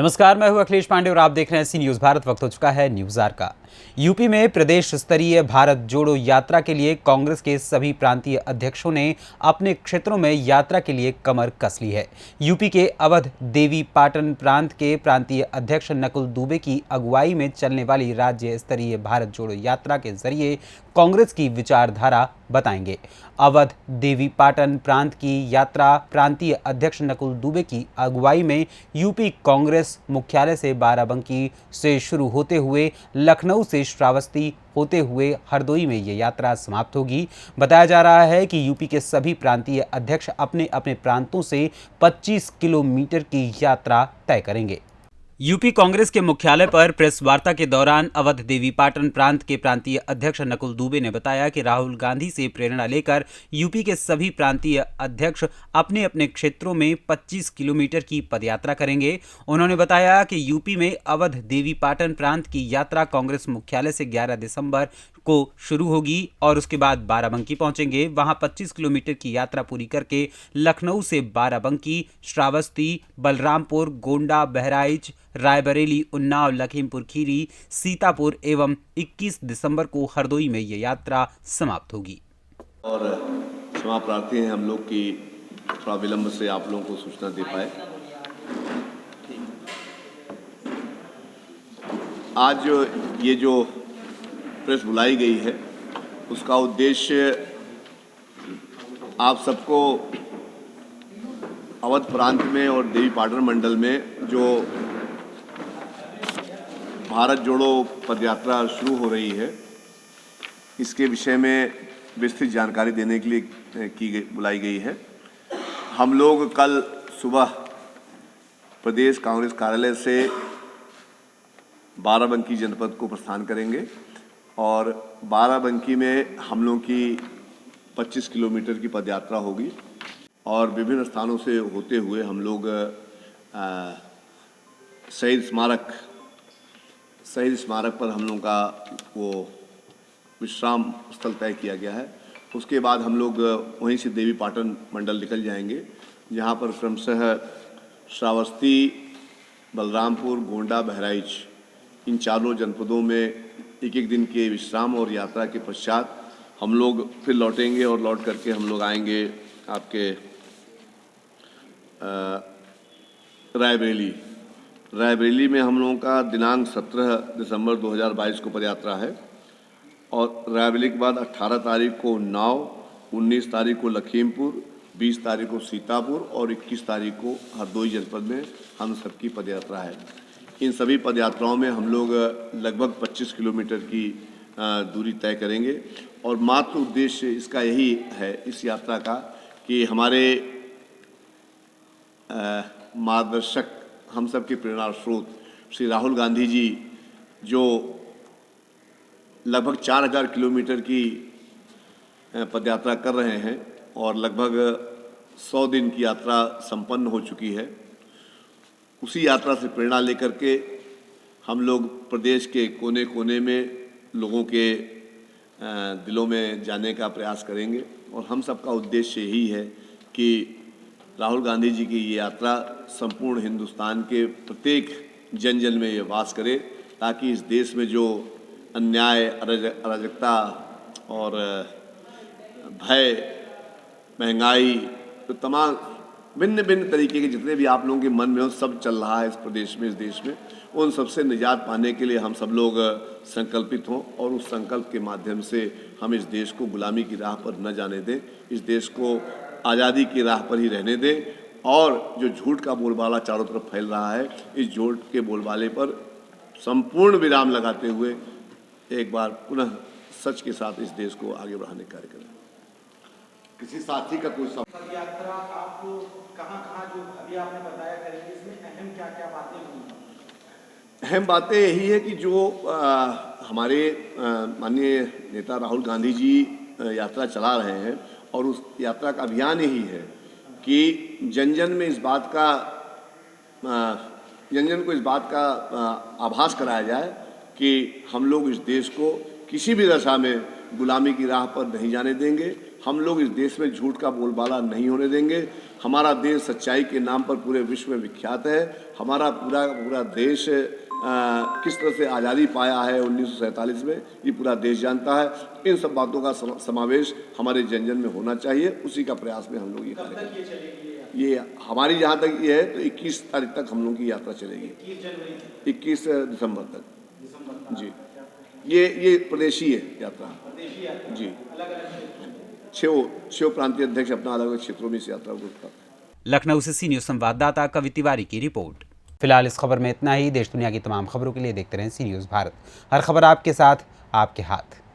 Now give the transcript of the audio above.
नमस्कार, मैं हूं अखिलेश पांडे और आप देख रहे हैं सी न्यूज भारत। वक्त हो चुका है न्यूज आर का। यूपी में प्रदेश स्तरीय भारत जोड़ो यात्रा के लिए कांग्रेस के सभी प्रांतीय अध्यक्षों ने अपने क्षेत्रों में यात्रा के लिए कमर कस ली है। यूपी के अवध देवी पाटन प्रांत के प्रांतीय अध्यक्ष नकुल दुबे की अगुवाई में चलने वाली राज्य स्तरीय भारत जोड़ो यात्रा के जरिए कांग्रेस की विचारधारा बताएंगे। अवध देवी पाटन प्रांत की यात्रा प्रांतीय अध्यक्ष नकुल दुबे की अगुवाई में यूपी कांग्रेस मुख्यालय से बाराबंकी से शुरू होते हुए लखनऊ से श्रावस्ती होते हुए हरदोई में ये यात्रा समाप्त होगी। बताया जा रहा है कि यूपी के सभी प्रांतीय अध्यक्ष अपने अपने प्रांतों से 25 किलोमीटर की यात्रा तय करेंगे। यूपी कांग्रेस के मुख्यालय पर प्रेस वार्ता के दौरान अवध देवी पाटन प्रांत के प्रांतीय अध्यक्ष नकुल दुबे ने बताया कि राहुल गांधी से प्रेरणा लेकर यूपी के सभी प्रांतीय अध्यक्ष अपने अपने क्षेत्रों में 25 किलोमीटर की पदयात्रा करेंगे। उन्होंने बताया कि यूपी में अवध देवी पाटन प्रांत की यात्रा कांग्रेस मुख्यालय से 11 दिसंबर को शुरू होगी और उसके बाद बाराबंकी पहुंचेंगे। वहां 25 किलोमीटर की यात्रा पूरी करके लखनऊ से बाराबंकी, श्रावस्ती, बलरामपुर, गोंडा, बहराइच, रायबरेली, उन्नाव, लखीमपुर खीरी, सीतापुर एवं 21 दिसंबर को हरदोई में ये यात्रा समाप्त होगी। और क्षमा प्रार्थी हैं हम लोग कि थोड़ा विलंब से आप लोगों को सूचना दे पाए। आज ये जो प्रेस बुलाई गई है उसका उद्देश्य आप सबको अवध प्रांत में और देवी पाटन मंडल में जो भारत जोड़ो पदयात्रा शुरू हो रही है इसके विषय में विस्तृत जानकारी देने के लिए बुलाई गई है। हम लोग कल सुबह प्रदेश कांग्रेस कार्यालय से बाराबंकी जनपद को प्रस्थान करेंगे और बाराबंकी में हम लोग की 25 किलोमीटर की पदयात्रा होगी और विभिन्न स्थानों से होते हुए हम लोग शहीद स्मारक पर हम लोग का वो विश्राम स्थल तय किया गया है। उसके बाद हम लोग वहीं से देवी पाटन मंडल निकल जाएंगे, जहां पर क्रमशः श्रावस्ती, बलरामपुर, गोंडा, बहराइच इन चारों जनपदों में एक एक दिन के विश्राम और यात्रा के पश्चात हम लोग फिर लौटेंगे और लौट करके हम लोग आएंगे आपके रायबरेली में हम लोगों का दिनांक 17 दिसंबर 2022 को पदयात्रा है और रायबरेली के बाद 18 तारीख को उन्नाव, 19 तारीख को लखीमपुर, 20 तारीख को सीतापुर और 21 तारीख को हरदोई जनपद में हम सबकी पदयात्रा है। इन सभी पदयात्राओं में हम लोग लगभग 25 किलोमीटर की दूरी तय करेंगे और मात्र उद्देश्य इसका यही है इस यात्रा का कि हमारे मार्गदर्शक, हम सब के प्रेरणा स्रोत श्री राहुल गांधी जी जो लगभग 4000 किलोमीटर की पदयात्रा कर रहे हैं और लगभग 100 दिन की यात्रा संपन्न हो चुकी है, उसी यात्रा से प्रेरणा लेकर के हम लोग प्रदेश के कोने कोने में लोगों के दिलों में जाने का प्रयास करेंगे और हम सबका उद्देश्य यही है कि राहुल गांधी जी की ये यात्रा संपूर्ण हिंदुस्तान के प्रत्येक जन जन में ये वास करे, ताकि इस देश में जो अन्याय, अराजकता और भय, महंगाई, तो तमाम भिन्न भिन्न तरीके के जितने भी आप लोगों के मन में हो सब चल रहा है इस प्रदेश में, इस देश में, उन सबसे निजात पाने के लिए हम सब लोग संकल्पित हों और उस संकल्प के माध्यम से हम इस देश को गुलामी की राह पर न जाने दें, इस देश को आज़ादी की राह पर ही रहने दें और जो झूठ का बोलबाला चारों तरफ फैल रहा है, इस झूठ के बोलबाले पर संपूर्ण विराम लगाते हुए एक बार पुनः सच के साथ इस देश को आगे बढ़ाने का कार्य करें। किसी साथी का कोई यात्रा आप कहाँ जो अभी आपने बताया करेंगे, इसमें अहम क्या बातें होंगी? अहम बातें यही है कि जो हमारे माननीय नेता राहुल गांधी जी यात्रा चला रहे हैं और उस यात्रा का अभियान यही है कि जन जन को इस बात का आभास कराया जाए कि हम लोग इस देश को किसी भी दशा में गुलामी की राह पर नहीं जाने देंगे, हम लोग इस देश में झूठ का बोलबाला नहीं होने देंगे। हमारा देश सच्चाई के नाम पर पूरे विश्व में विख्यात है। हमारा पूरा देश किस तरह से आज़ादी पाया है 1947 में, ये पूरा देश जानता है। इन सब बातों का समावेश हमारे जन जन में होना चाहिए, उसी का प्रयास में हम लोग ये करेंगे। ये हमारी जहाँ तक ये है तो 21 तारीख तक हम लोग की यात्रा चलेगी, 21 दिसंबर तक जी। ये प्रदेशीय है यात्रा जी। 6 प्रांतीय अध्यक्ष अपना अलग अलग क्षेत्रों में इस यात्रा को करते हैं। लखनऊ से सी न्यूज़ संवाददाता कवि तिवारी की रिपोर्ट। फिलहाल इस खबर में इतना ही। देश दुनिया की तमाम खबरों के लिए देखते रहें सी न्यूज़ भारत। हर खबर आपके साथ, आपके हाथ।